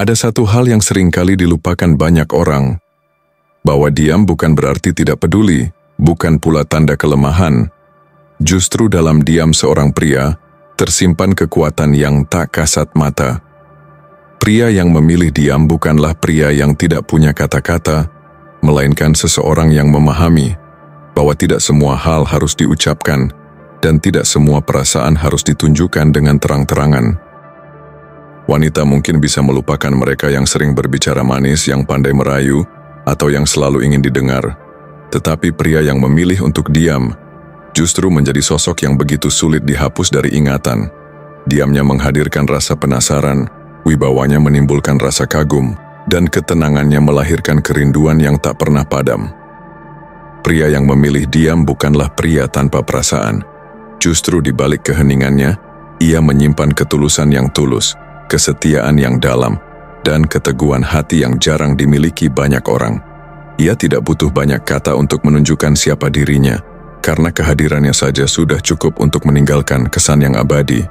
Ada satu hal yang seringkali dilupakan banyak orang, bahwa diam bukan berarti tidak peduli, bukan pula tanda kelemahan. Justru dalam diam seorang pria, tersimpan kekuatan yang tak kasat mata. Pria yang memilih diam bukanlah pria yang tidak punya kata-kata, melainkan seseorang yang memahami bahwa tidak semua hal harus diucapkan dan tidak semua perasaan harus ditunjukkan dengan terang-terangan. Wanita mungkin bisa melupakan mereka yang sering berbicara manis, yang pandai merayu, atau yang selalu ingin didengar. Tetapi pria yang memilih untuk diam justru menjadi sosok yang begitu sulit dihapus dari ingatan. Diamnya menghadirkan rasa penasaran, wibawanya menimbulkan rasa kagum, dan ketenangannya melahirkan kerinduan yang tak pernah padam. Pria yang memilih diam bukanlah pria tanpa perasaan. Justru di balik keheningannya, ia menyimpan ketulusan yang tulus, kesetiaan yang dalam, dan keteguhan hati yang jarang dimiliki banyak orang. Ia tidak butuh banyak kata untuk menunjukkan siapa dirinya, karena kehadirannya saja sudah cukup untuk meninggalkan kesan yang abadi.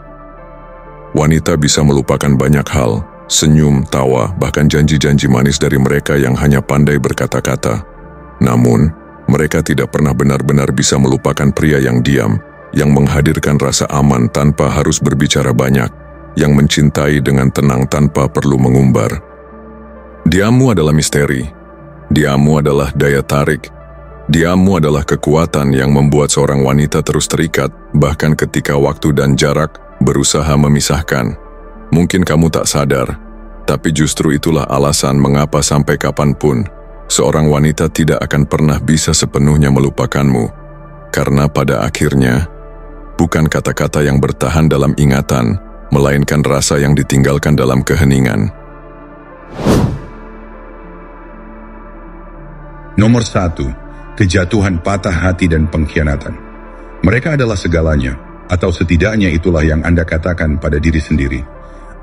Wanita bisa melupakan banyak hal, senyum, tawa, bahkan janji-janji manis dari mereka yang hanya pandai berkata-kata. Namun, mereka tidak pernah benar-benar bisa melupakan pria yang diam, yang menghadirkan rasa aman tanpa harus berbicara banyak, yang mencintai dengan tenang tanpa perlu mengumbar. Diammu adalah misteri. Diammu adalah daya tarik. Diammu adalah kekuatan yang membuat seorang wanita terus terikat, bahkan ketika waktu dan jarak berusaha memisahkan. Mungkin kamu tak sadar, tapi justru itulah alasan mengapa sampai kapanpun seorang wanita tidak akan pernah bisa sepenuhnya melupakanmu. Karena pada akhirnya, bukan kata-kata yang bertahan dalam ingatan, melainkan rasa yang ditinggalkan dalam keheningan. Nomor 1. Kejatuhan, patah hati, dan pengkhianatan. Mereka adalah segalanya, atau setidaknya itulah yang Anda katakan pada diri sendiri.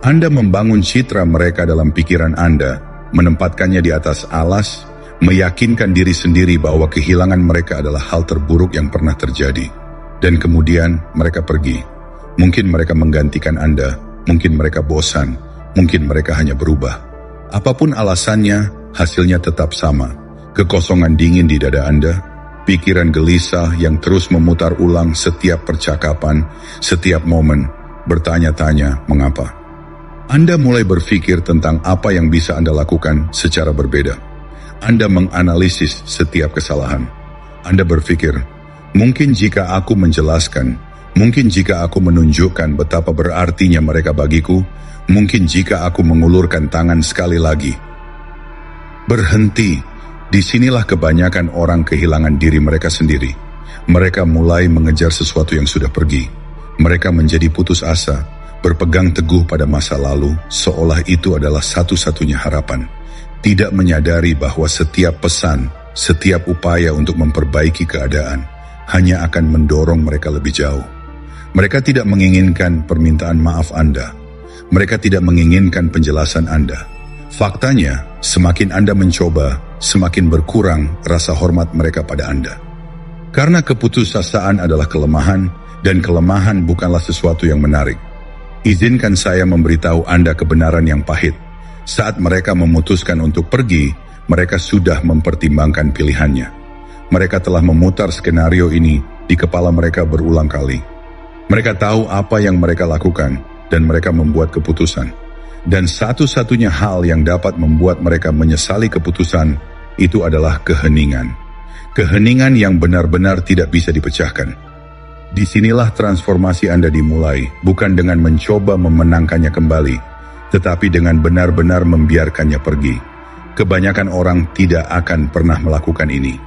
Anda membangun citra mereka dalam pikiran Anda, menempatkannya di atas alas, meyakinkan diri sendiri bahwa kehilangan mereka adalah hal terburuk yang pernah terjadi. Dan kemudian mereka pergi. Mungkin mereka menggantikan Anda, mungkin mereka bosan, mungkin mereka hanya berubah. Apapun alasannya, hasilnya tetap sama. Kekosongan dingin di dada Anda, pikiran gelisah yang terus memutar ulang setiap percakapan, setiap momen, bertanya-tanya mengapa. Anda mulai berpikir tentang apa yang bisa Anda lakukan secara berbeda. Anda menganalisis setiap kesalahan. Anda berpikir, mungkin jika aku menjelaskan, mungkin jika aku menunjukkan betapa berartinya mereka bagiku, mungkin jika aku mengulurkan tangan sekali lagi. Berhenti. Disinilah kebanyakan orang kehilangan diri mereka sendiri. Mereka mulai mengejar sesuatu yang sudah pergi. Mereka menjadi putus asa, berpegang teguh pada masa lalu, seolah itu adalah satu-satunya harapan. Tidak menyadari bahwa setiap pesan, setiap upaya untuk memperbaiki keadaan, hanya akan mendorong mereka lebih jauh. Mereka tidak menginginkan permintaan maaf Anda. Mereka tidak menginginkan penjelasan Anda. Faktanya, semakin Anda mencoba, semakin berkurang rasa hormat mereka pada Anda. Karena keputusasaan adalah kelemahan, dan kelemahan bukanlah sesuatu yang menarik. Izinkan saya memberitahu Anda kebenaran yang pahit. Saat mereka memutuskan untuk pergi, mereka sudah mempertimbangkan pilihannya. Mereka telah memutar skenario ini di kepala mereka berulang kali. Mereka tahu apa yang mereka lakukan, dan mereka membuat keputusan. Dan satu-satunya hal yang dapat membuat mereka menyesali keputusan itu adalah keheningan. Keheningan yang benar-benar tidak bisa dipecahkan. Disinilah transformasi Anda dimulai, bukan dengan mencoba memenangkannya kembali, tetapi dengan benar-benar membiarkannya pergi. Kebanyakan orang tidak akan pernah melakukan ini.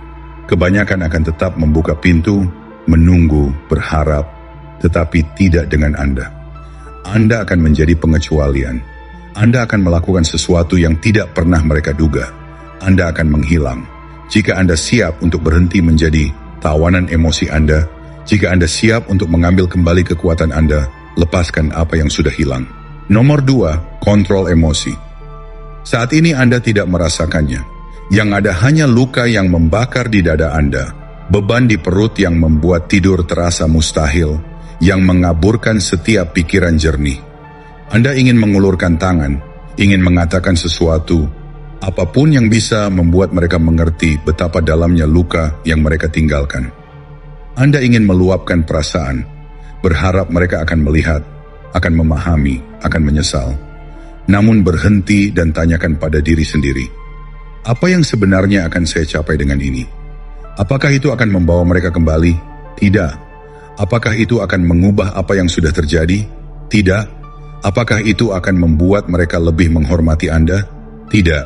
Kebanyakan akan tetap membuka pintu, menunggu, berharap, tetapi tidak dengan Anda. Anda akan menjadi pengecualian. Anda akan melakukan sesuatu yang tidak pernah mereka duga. Anda akan menghilang. Jika Anda siap untuk berhenti menjadi tawanan emosi Anda, jika Anda siap untuk mengambil kembali kekuatan Anda, lepaskan apa yang sudah hilang. Nomor 2, kontrol emosi. Saat ini Anda tidak merasakannya. Yang ada hanya luka yang membakar di dada Anda, beban di perut yang membuat tidur terasa mustahil, yang mengaburkan setiap pikiran jernih. Anda ingin mengulurkan tangan, ingin mengatakan sesuatu, apapun yang bisa membuat mereka mengerti betapa dalamnya luka yang mereka tinggalkan. Anda ingin meluapkan perasaan, berharap mereka akan melihat, akan memahami, akan menyesal. Namun berhenti dan tanyakan pada diri sendiri, apa yang sebenarnya akan saya capai dengan ini? Apakah itu akan membawa mereka kembali? Tidak. Apakah itu akan mengubah apa yang sudah terjadi? Tidak. Apakah itu akan membuat mereka lebih menghormati Anda? Tidak.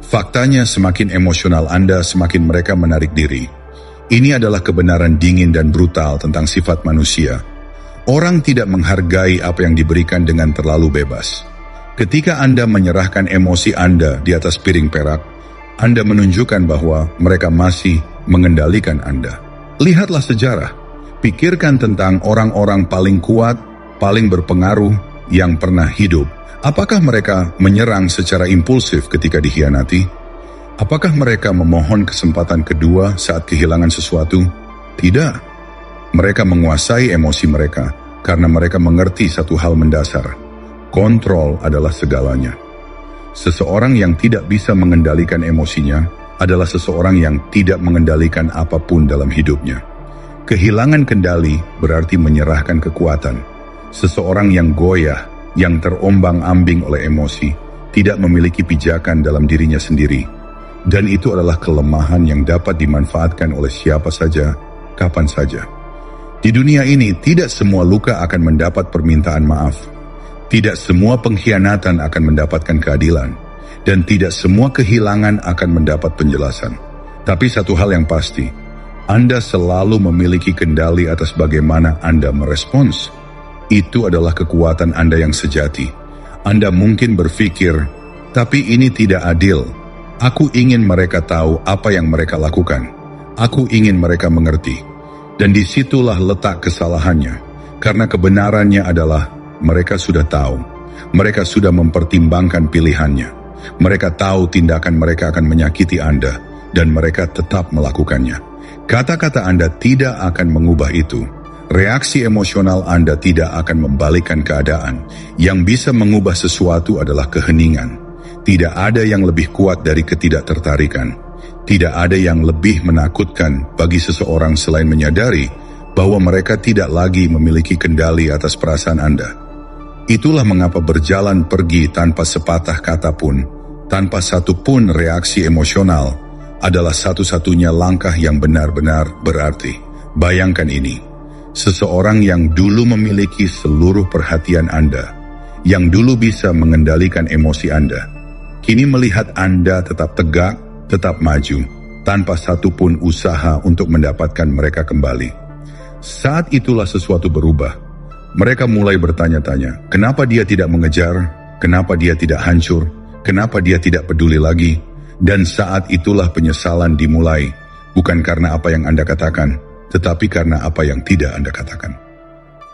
Faktanya semakin emosional Anda, semakin mereka menarik diri. Ini adalah kebenaran dingin dan brutal tentang sifat manusia. Orang tidak menghargai apa yang diberikan dengan terlalu bebas. Ketika Anda menyerahkan emosi Anda di atas piring perak, Anda menunjukkan bahwa mereka masih mengendalikan Anda. Lihatlah sejarah. Pikirkan tentang orang-orang paling kuat, paling berpengaruh yang pernah hidup. Apakah mereka menyerang secara impulsif ketika dikhianati? Apakah mereka memohon kesempatan kedua saat kehilangan sesuatu? Tidak. Mereka menguasai emosi mereka karena mereka mengerti satu hal mendasar. Kontrol adalah segalanya. Seseorang yang tidak bisa mengendalikan emosinya adalah seseorang yang tidak mengendalikan apapun dalam hidupnya. Kehilangan kendali berarti menyerahkan kekuatan. Seseorang yang goyah, yang terombang-ambing oleh emosi, tidak memiliki pijakan dalam dirinya sendiri. Dan itu adalah kelemahan yang dapat dimanfaatkan oleh siapa saja, kapan saja. Di dunia ini, tidak semua luka akan mendapat permintaan maaf. Tidak semua pengkhianatan akan mendapatkan keadilan. Dan tidak semua kehilangan akan mendapat penjelasan. Tapi satu hal yang pasti, Anda selalu memiliki kendali atas bagaimana Anda merespons. Itu adalah kekuatan Anda yang sejati. Anda mungkin berpikir, tapi ini tidak adil. Aku ingin mereka tahu apa yang mereka lakukan. Aku ingin mereka mengerti. Dan disitulah letak kesalahannya. Karena kebenarannya adalah mereka sudah tahu. Mereka sudah mempertimbangkan pilihannya. Mereka tahu tindakan mereka akan menyakiti Anda. Dan mereka tetap melakukannya. Kata-kata Anda tidak akan mengubah itu. Reaksi emosional Anda tidak akan membalikkan keadaan. Yang bisa mengubah sesuatu adalah keheningan. Tidak ada yang lebih kuat dari ketidaktertarikan. Tidak ada yang lebih menakutkan bagi seseorang selain menyadari bahwa mereka tidak lagi memiliki kendali atas perasaan Anda. Itulah mengapa berjalan pergi tanpa sepatah kata pun, tanpa satupun reaksi emosional, adalah satu-satunya langkah yang benar-benar berarti. Bayangkan ini, seseorang yang dulu memiliki seluruh perhatian Anda, yang dulu bisa mengendalikan emosi Anda, kini melihat Anda tetap tegak, tetap maju, tanpa satupun usaha untuk mendapatkan mereka kembali. Saat itulah sesuatu berubah. Mereka mulai bertanya-tanya, kenapa dia tidak mengejar, kenapa dia tidak hancur, kenapa dia tidak peduli lagi. Dan saat itulah penyesalan dimulai, bukan karena apa yang Anda katakan, tetapi karena apa yang tidak Anda katakan.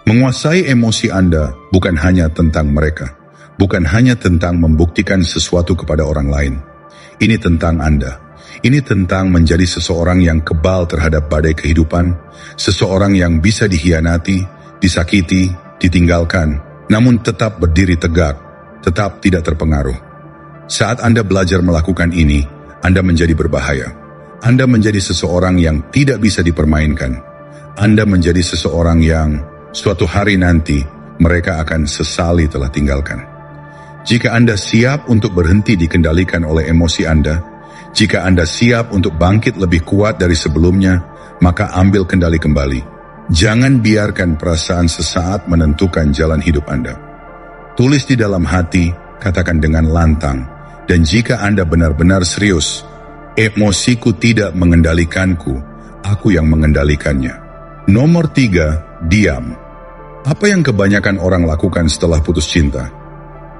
Menguasai emosi Anda bukan hanya tentang mereka, bukan hanya tentang membuktikan sesuatu kepada orang lain. Ini tentang Anda. Ini tentang menjadi seseorang yang kebal terhadap badai kehidupan, seseorang yang bisa dikhianati, disakiti, ditinggalkan, namun tetap berdiri tegak, tetap tidak terpengaruh. Saat Anda belajar melakukan ini, Anda menjadi berbahaya. Anda menjadi seseorang yang tidak bisa dipermainkan. Anda menjadi seseorang yang suatu hari nanti mereka akan sesali telah tinggalkan. Jika Anda siap untuk berhenti dikendalikan oleh emosi Anda, jika Anda siap untuk bangkit lebih kuat dari sebelumnya, maka ambil kendali kembali. Jangan biarkan perasaan sesaat menentukan jalan hidup Anda. Tulis di dalam hati, katakan dengan lantang, dan jika Anda benar-benar serius, emosiku tidak mengendalikanku, aku yang mengendalikannya. Nomor 3, diam. Apa yang kebanyakan orang lakukan setelah putus cinta?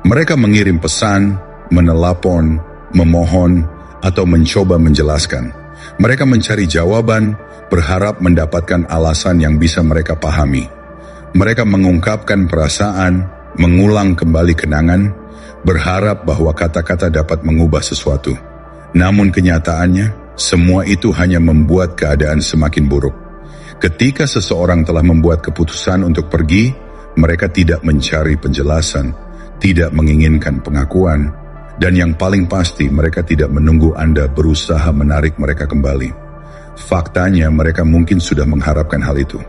Mereka mengirim pesan, menelpon, memohon, atau mencoba menjelaskan. Mereka mencari jawaban, berharap mendapatkan alasan yang bisa mereka pahami. Mereka mengungkapkan perasaan, mengulang kembali kenangan, berharap bahwa kata-kata dapat mengubah sesuatu. Namun kenyataannya, semua itu hanya membuat keadaan semakin buruk. Ketika seseorang telah membuat keputusan untuk pergi, mereka tidak mencari penjelasan, tidak menginginkan pengakuan, Dan yang paling pasti, mereka tidak menunggu Anda berusaha menarik mereka kembali. Faktanya, mereka mungkin sudah mengharapkan hal itu.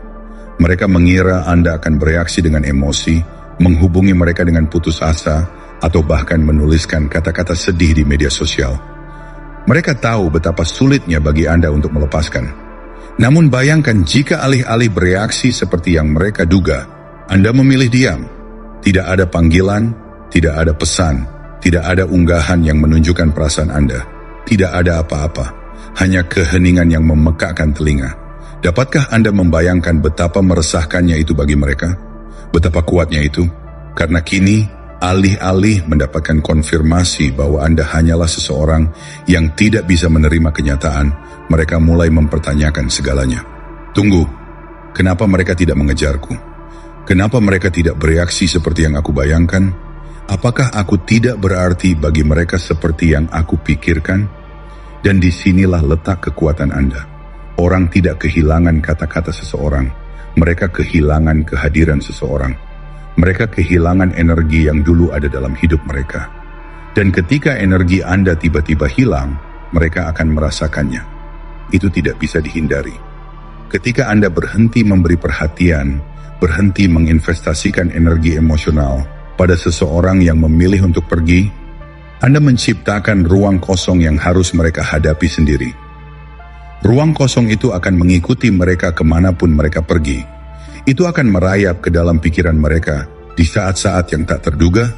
Mereka mengira Anda akan bereaksi dengan emosi, menghubungi mereka dengan putus asa, atau bahkan menuliskan kata-kata sedih di media sosial. Mereka tahu betapa sulitnya bagi Anda untuk melepaskan. Namun bayangkan jika alih-alih bereaksi seperti yang mereka duga, Anda memilih diam. Tidak ada panggilan, tidak ada pesan, tidak ada unggahan yang menunjukkan perasaan Anda. Tidak ada apa-apa, hanya keheningan yang memekakkan telinga. Dapatkah Anda membayangkan betapa meresahkannya itu bagi mereka? Betapa kuatnya itu? Karena kini, alih-alih mendapatkan konfirmasi bahwa Anda hanyalah seseorang yang tidak bisa menerima kenyataan, mereka mulai mempertanyakan segalanya. Tunggu, kenapa mereka tidak mengejarku? Kenapa mereka tidak bereaksi seperti yang aku bayangkan? Apakah aku tidak berarti bagi mereka seperti yang aku pikirkan? Dan disinilah letak kekuatan Anda. Orang tidak kehilangan kata-kata seseorang, mereka kehilangan kehadiran seseorang. Mereka kehilangan energi yang dulu ada dalam hidup mereka. Dan ketika energi Anda tiba-tiba hilang, mereka akan merasakannya. Itu tidak bisa dihindari. Ketika Anda berhenti memberi perhatian, berhenti menginvestasikan energi emosional pada seseorang yang memilih untuk pergi, Anda menciptakan ruang kosong yang harus mereka hadapi sendiri. Ruang kosong itu akan mengikuti mereka kemanapun mereka pergi. Itu akan merayap ke dalam pikiran mereka di saat-saat yang tak terduga,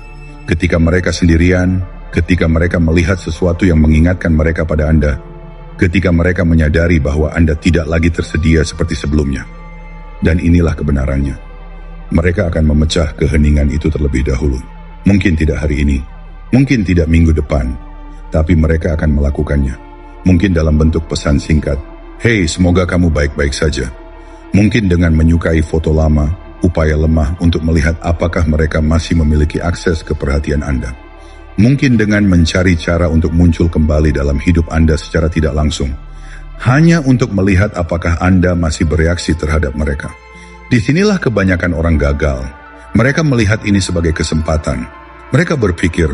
ketika mereka sendirian, ketika mereka melihat sesuatu yang mengingatkan mereka pada Anda, ketika mereka menyadari bahwa Anda tidak lagi tersedia seperti sebelumnya. Dan inilah kebenarannya. Mereka akan memecah keheningan itu terlebih dahulu. Mungkin tidak hari ini, mungkin tidak minggu depan, tapi mereka akan melakukannya. Mungkin dalam bentuk pesan singkat, "Hey, semoga kamu baik-baik saja." Mungkin dengan menyukai foto lama, upaya lemah untuk melihat apakah mereka masih memiliki akses ke perhatian Anda. Mungkin dengan mencari cara untuk muncul kembali dalam hidup Anda secara tidak langsung, hanya untuk melihat apakah Anda masih bereaksi terhadap mereka. Disinilah kebanyakan orang gagal. Mereka melihat ini sebagai kesempatan. Mereka berpikir,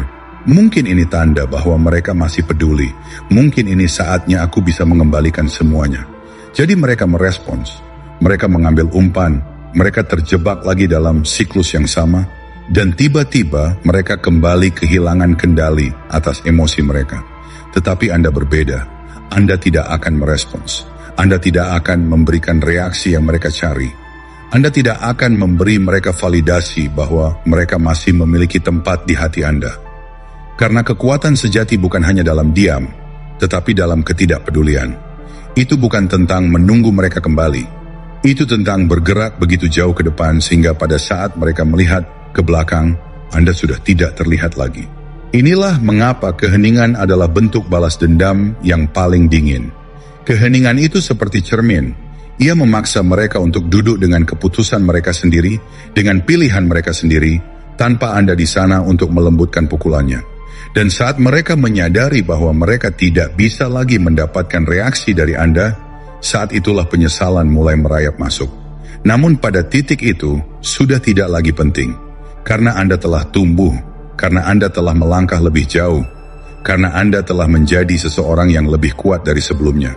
mungkin ini tanda bahwa mereka masih peduli. Mungkin ini saatnya aku bisa mengembalikan semuanya. Jadi mereka merespons. Mereka mengambil umpan. Mereka terjebak lagi dalam siklus yang sama. Dan tiba-tiba mereka kembali kehilangan kendali atas emosi mereka. Tetapi Anda berbeda. Anda tidak akan merespons. Anda tidak akan memberikan reaksi yang mereka cari. Anda tidak akan memberi mereka validasi bahwa mereka masih memiliki tempat di hati Anda. Karena kekuatan sejati bukan hanya dalam diam, tetapi dalam ketidakpedulian. Itu bukan tentang menunggu mereka kembali. Itu tentang bergerak begitu jauh ke depan sehingga pada saat mereka melihat ke belakang, Anda sudah tidak terlihat lagi. Inilah mengapa keheningan adalah bentuk balas dendam yang paling dingin. Keheningan itu seperti cermin. Ia memaksa mereka untuk duduk dengan keputusan mereka sendiri, dengan pilihan mereka sendiri, tanpa Anda di sana untuk melembutkan pukulannya. Dan saat mereka menyadari bahwa mereka tidak bisa lagi mendapatkan reaksi dari Anda, saat itulah penyesalan mulai merayap masuk. Namun pada titik itu, sudah tidak lagi penting. Karena Anda telah tumbuh, karena Anda telah melangkah lebih jauh, karena Anda telah menjadi seseorang yang lebih kuat dari sebelumnya.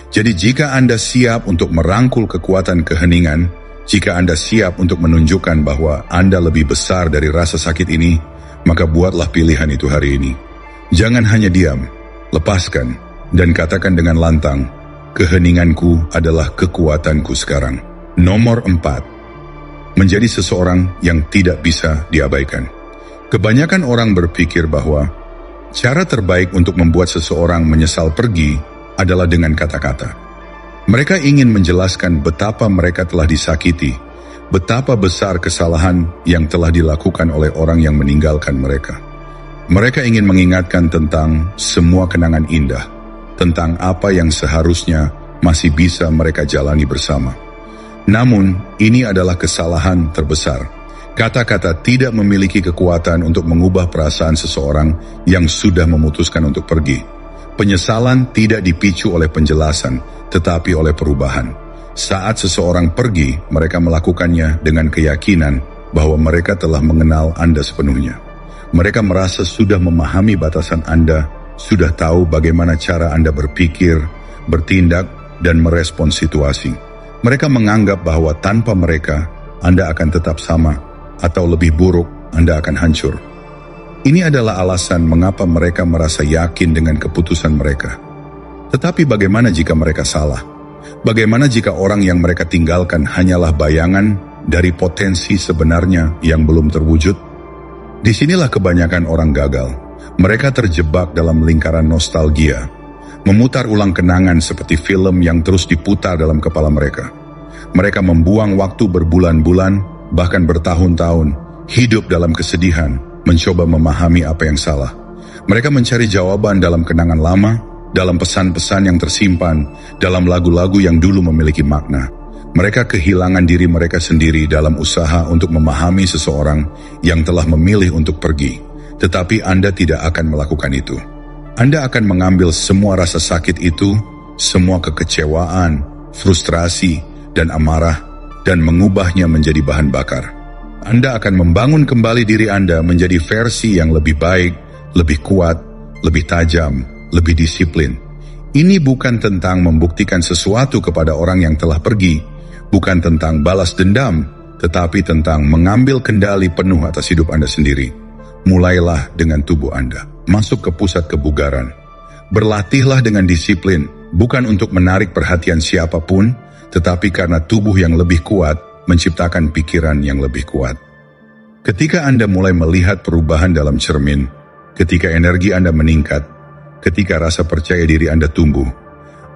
Jadi jika Anda siap untuk merangkul kekuatan keheningan, jika Anda siap untuk menunjukkan bahwa Anda lebih besar dari rasa sakit ini, maka buatlah pilihan itu hari ini. Jangan hanya diam, lepaskan, dan katakan dengan lantang, keheninganku adalah kekuatanku sekarang. Nomor 4. Menjadi seseorang yang tidak bisa diabaikan. Kebanyakan orang berpikir bahwa cara terbaik untuk membuat seseorang menyesal pergi adalah dengan kata-kata. Mereka ingin menjelaskan betapa mereka telah disakiti, betapa besar kesalahan yang telah dilakukan oleh orang yang meninggalkan mereka. Mereka ingin mengingatkan tentang semua kenangan indah, tentang apa yang seharusnya masih bisa mereka jalani bersama. Namun, ini adalah kesalahan terbesar. Kata-kata tidak memiliki kekuatan untuk mengubah perasaan seseorang yang sudah memutuskan untuk pergi. Penyesalan tidak dipicu oleh penjelasan, tetapi oleh perubahan. Saat seseorang pergi, mereka melakukannya dengan keyakinan bahwa mereka telah mengenal Anda sepenuhnya. Mereka merasa sudah memahami batasan Anda, sudah tahu bagaimana cara Anda berpikir, bertindak, dan merespons situasi. Mereka menganggap bahwa tanpa mereka, Anda akan tetap sama, atau lebih buruk, Anda akan hancur. Ini adalah alasan mengapa mereka merasa yakin dengan keputusan mereka. Tetapi bagaimana jika mereka salah? Bagaimana jika orang yang mereka tinggalkan hanyalah bayangan dari potensi sebenarnya yang belum terwujud? Disinilah kebanyakan orang gagal. Mereka terjebak dalam lingkaran nostalgia, memutar ulang kenangan seperti film yang terus diputar dalam kepala mereka. Mereka membuang waktu berbulan-bulan, bahkan bertahun-tahun, hidup dalam kesedihan, mencoba memahami apa yang salah. Mereka mencari jawaban dalam kenangan lama, dalam pesan-pesan yang tersimpan, dalam lagu-lagu yang dulu memiliki makna. Mereka kehilangan diri mereka sendiri dalam usaha untuk memahami seseorang yang telah memilih untuk pergi. Tetapi Anda tidak akan melakukan itu. Anda akan mengambil semua rasa sakit itu, semua kekecewaan, frustrasi, dan amarah, dan mengubahnya menjadi bahan bakar. Anda akan membangun kembali diri Anda menjadi versi yang lebih baik, lebih kuat, lebih tajam, lebih disiplin. Ini bukan tentang membuktikan sesuatu kepada orang yang telah pergi, bukan tentang balas dendam, tetapi tentang mengambil kendali penuh atas hidup Anda sendiri. Mulailah dengan tubuh Anda, masuk ke pusat kebugaran. Berlatihlah dengan disiplin, bukan untuk menarik perhatian siapapun, tetapi karena tubuh yang lebih kuat menciptakan pikiran yang lebih kuat. Ketika Anda mulai melihat perubahan dalam cermin, ketika energi Anda meningkat, ketika rasa percaya diri Anda tumbuh,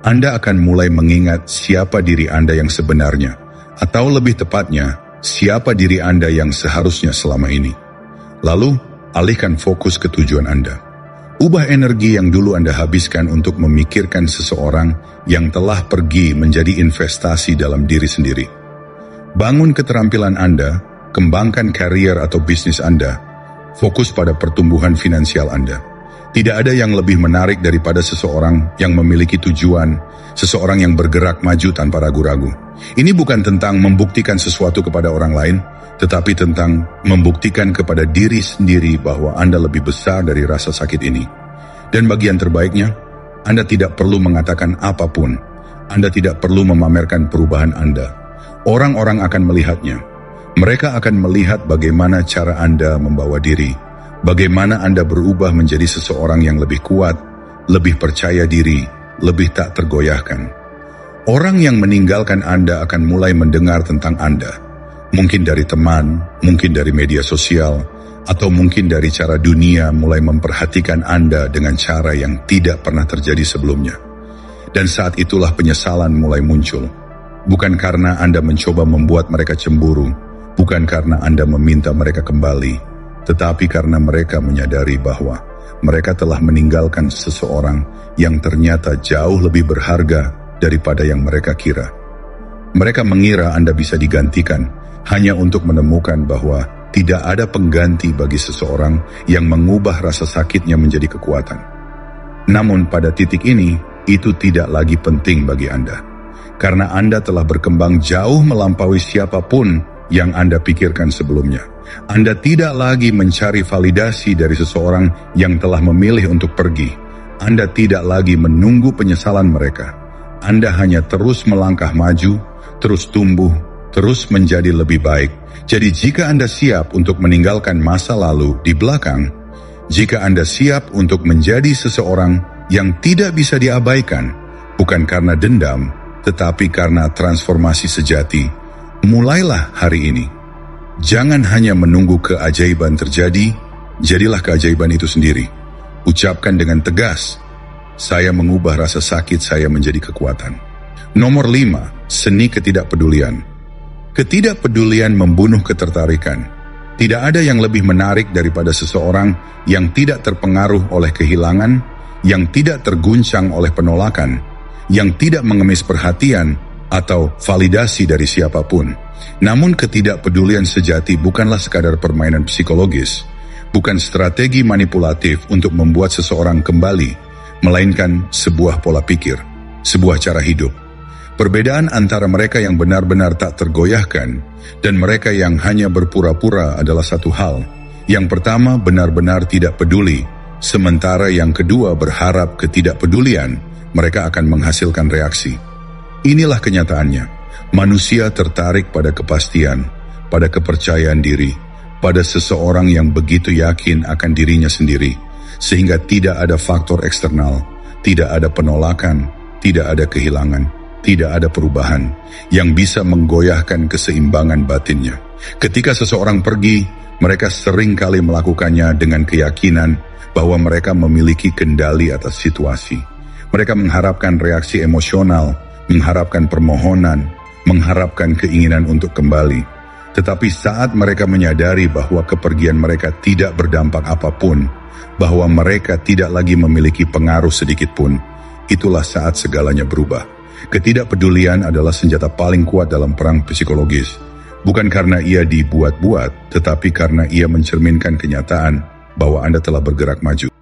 Anda akan mulai mengingat siapa diri Anda yang sebenarnya, atau lebih tepatnya, siapa diri Anda yang seharusnya selama ini. Lalu, alihkan fokus ke tujuan Anda. Ubah energi yang dulu Anda habiskan untuk memikirkan seseorang yang telah pergi menjadi investasi dalam diri sendiri. Bangun keterampilan Anda, kembangkan karier atau bisnis Anda, fokus pada pertumbuhan finansial Anda. Tidak ada yang lebih menarik daripada seseorang yang memiliki tujuan, seseorang yang bergerak maju tanpa ragu-ragu. Ini bukan tentang membuktikan sesuatu kepada orang lain, tetapi tentang membuktikan kepada diri sendiri bahwa Anda lebih besar dari rasa sakit ini. Dan bagian terbaiknya, Anda tidak perlu mengatakan apapun. Anda tidak perlu memamerkan perubahan Anda. Orang-orang akan melihatnya. Mereka akan melihat bagaimana cara Anda membawa diri, bagaimana Anda berubah menjadi seseorang yang lebih kuat, lebih percaya diri, lebih tak tergoyahkan. Orang yang meninggalkan Anda akan mulai mendengar tentang Anda. Mungkin dari teman, mungkin dari media sosial, atau mungkin dari cara dunia mulai memperhatikan Anda dengan cara yang tidak pernah terjadi sebelumnya. Dan saat itulah penyesalan mulai muncul. Bukan karena Anda mencoba membuat mereka cemburu, bukan karena Anda meminta mereka kembali, tetapi karena mereka menyadari bahwa mereka telah meninggalkan seseorang yang ternyata jauh lebih berharga daripada yang mereka kira. Mereka mengira Anda bisa digantikan hanya untuk menemukan bahwa tidak ada pengganti bagi seseorang yang mengubah rasa sakitnya menjadi kekuatan. Namun pada titik ini, itu tidak lagi penting bagi Anda. Karena Anda telah berkembang jauh melampaui siapapun yang Anda pikirkan sebelumnya. Anda tidak lagi mencari validasi dari seseorang yang telah memilih untuk pergi. Anda tidak lagi menunggu penyesalan mereka. Anda hanya terus melangkah maju, terus tumbuh, terus menjadi lebih baik. Jadi jika Anda siap untuk meninggalkan masa lalu di belakang, jika Anda siap untuk menjadi seseorang yang tidak bisa diabaikan, bukan karena dendam, tetapi karena transformasi sejati, mulailah hari ini. Jangan hanya menunggu keajaiban terjadi, jadilah keajaiban itu sendiri. Ucapkan dengan tegas, saya mengubah rasa sakit saya menjadi kekuatan. Nomor 5, seni ketidakpedulian. Ketidakpedulian membunuh ketertarikan. Tidak ada yang lebih menarik daripada seseorang yang tidak terpengaruh oleh kehilangan, yang tidak terguncang oleh penolakan, yang tidak mengemis perhatian atau validasi dari siapapun. Namun ketidakpedulian sejati bukanlah sekadar permainan psikologis, bukan strategi manipulatif untuk membuat seseorang kembali, melainkan sebuah pola pikir, sebuah cara hidup. Perbedaan antara mereka yang benar-benar tak tergoyahkan dan mereka yang hanya berpura-pura adalah satu hal, Yang pertama benar-benar tidak peduli, sementara yang kedua berharap ketidakpedulian mereka akan menghasilkan reaksi. Inilah kenyataannya. Manusia tertarik pada kepastian, pada kepercayaan diri, pada seseorang yang begitu yakin akan dirinya sendiri, sehingga tidak ada faktor eksternal, tidak ada penolakan, tidak ada kehilangan, tidak ada perubahan yang bisa menggoyahkan keseimbangan batinnya. Ketika seseorang pergi, mereka sering kali melakukannya dengan keyakinan bahwa mereka memiliki kendali atas situasi. Mereka mengharapkan reaksi emosional, mengharapkan permohonan, mengharapkan keinginan untuk kembali. Tetapi saat mereka menyadari bahwa kepergian mereka tidak berdampak apapun, bahwa mereka tidak lagi memiliki pengaruh sedikit pun, itulah saat segalanya berubah. Ketidakpedulian adalah senjata paling kuat dalam perang psikologis. Bukan karena ia dibuat-buat, tetapi karena ia mencerminkan kenyataan bahwa Anda telah bergerak maju.